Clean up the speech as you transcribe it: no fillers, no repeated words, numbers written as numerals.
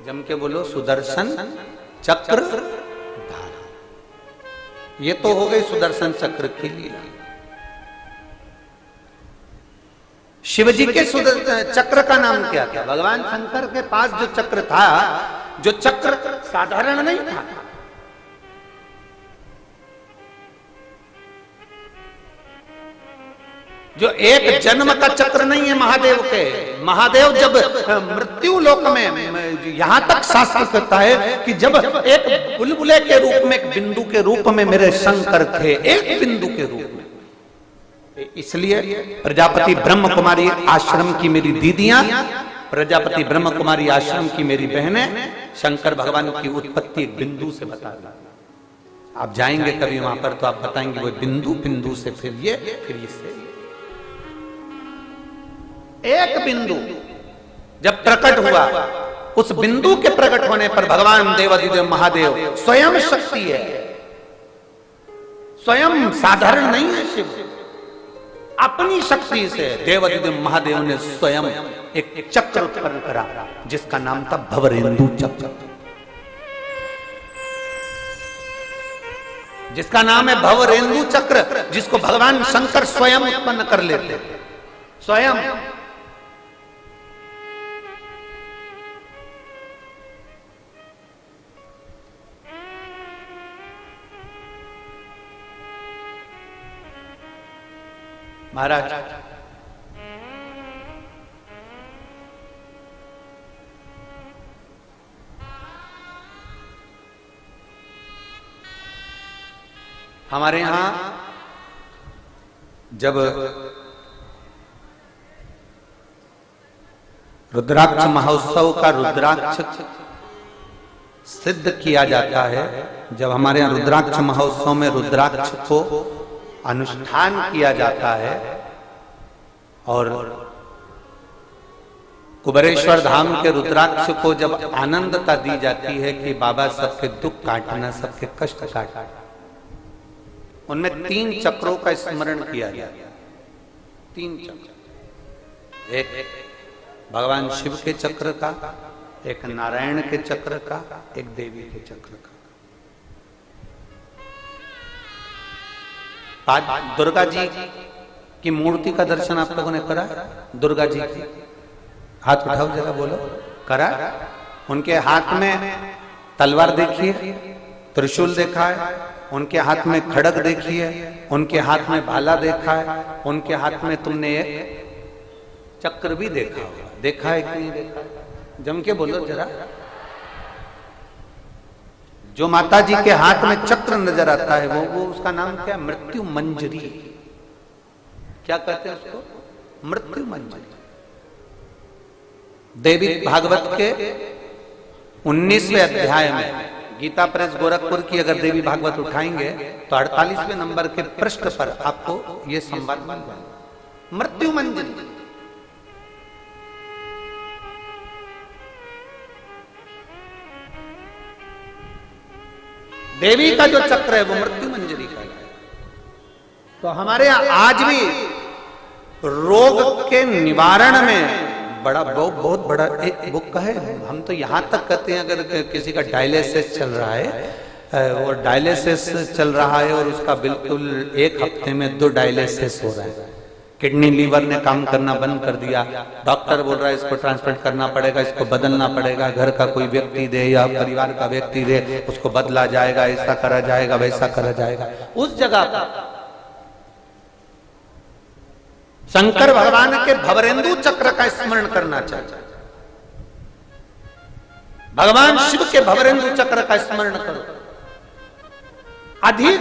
जम के बोलो, सुदर्शन चक्र धारा। ये तो हो गई सुदर्शन चक्र की लीला। शिवजी के चक्र का नाम क्या था? भगवान शंकर के पास जो चक्र था, जो चक्र साधारण नहीं था, जो एक जन्म का चक्र नहीं है महादेव के। महादेव जब मृत्यु लोक में, यहां तक शास्त्र कहता है कि जब एक बुलबुले के रूप में, एक बिंदु के रूप में मेरे शंकर थे, एक बिंदु के रूप में। इसलिए प्रजापति ब्रह्म कुमारी आश्रम की मेरी दीदियां, प्रजापति ब्रह्म कुमारी आश्रम की मेरी बहनें, शंकर भगवान की उत्पत्ति एक बिंदु से बता दी। आप जाएंगे कभी वहां पर तो आप बताएंगे वो बिंदु, बिंदु से फिर ये, फिर इससे एक बिंदु जब प्रकट हुआ, उस बिंदु के प्रकट होने पर भगवान देवाधिदेव महादेव स्वयं शक्ति है, स्वयं साधारण नहीं है शिव। अपनी शक्ति से देवाधिदेव महादेव ने स्वयं एक चक्र उत्पन्न करा, जिसका नाम था भवरेंदु चक्र, जिसका नाम है भवरेंदु चक्र, जिसको भगवान शंकर स्वयं उत्पन्न कर लेते, स्वयं। महाराज हमारे यहां जब रुद्राक्ष महोत्सव का रुद्राक्ष सिद्ध किया जाता है, जब हमारे यहां रुद्राक्ष महोत्सव में रुद्राक्ष को अनुष्ठान किया जाता है और कुबेरेश्वर धाम के रुद्राक्ष को जब आनंदता दी जाती है कि बाबा सबके दुख काटना, सबके कष्ट काटना, उनमें 3 चक्रों का स्मरण किया जाता है। 3 चक्र, एक भगवान शिव के चक्र का, एक नारायण के चक्र का, एक देवी के चक्र का। आज दुर्गा जी की मूर्ति का दर्शन आप लोगों ने करा? दुर्गा जी की हाथ उठाओ जरा, बोलो करा? उनके हाथ में तलवार देखिए, त्रिशूल देखा है, उनके हाथ में खड़ग देखिए, उनके हाथ में भाला देखा है, उनके हाथ में तुमने एक चक्र भी देखा होगा। देखा है कि नहीं देखा? जम के बोलो जरा। जो माता जी के हाथ में चक्र नजर आता है वो उसका नाम क्या? मृत्यु मंजरी। क्या कहते हैं उसको? मृत्यु मंजरी। देवी भागवत के 19वें अध्याय में, गीता प्रेस गोरखपुर की अगर देवी भागवत उठाएंगे तो 48वें नंबर के पृष्ठ पर आपको यह संवाद मिल जाएगा। मृत्यु मंजरी। देवी का जो चक्र है वो मृत्यु मंजरी का है। तो हमारे यहां आज भी रोग के निवारण में बहुत बड़ा एक बुक है। हम तो यहां तक कहते हैं अगर किसी का डायलिसिस चल रहा है और डायलिसिस चल रहा है और उसका बिल्कुल 1 हफ्ते में 2 डायलिसिस हो रहा है, किडनी लीवर ने काम करना बंद कर दिया, डॉक्टर बोल रहा है इसको ट्रांसप्लांट करना पड़ेगा, इसको बदलना पड़ेगा, घर का कोई व्यक्ति दे या परिवार का व्यक्ति दे, उसको बदला जाएगा, ऐसा करा जाएगा, वैसा करा जाएगा। उस जगह पर शंकर भगवान के भवरेंदु चक्र का स्मरण करना चाहिए। भगवान शिव के भवरेंदु चक्र का स्मरण करो। अधिक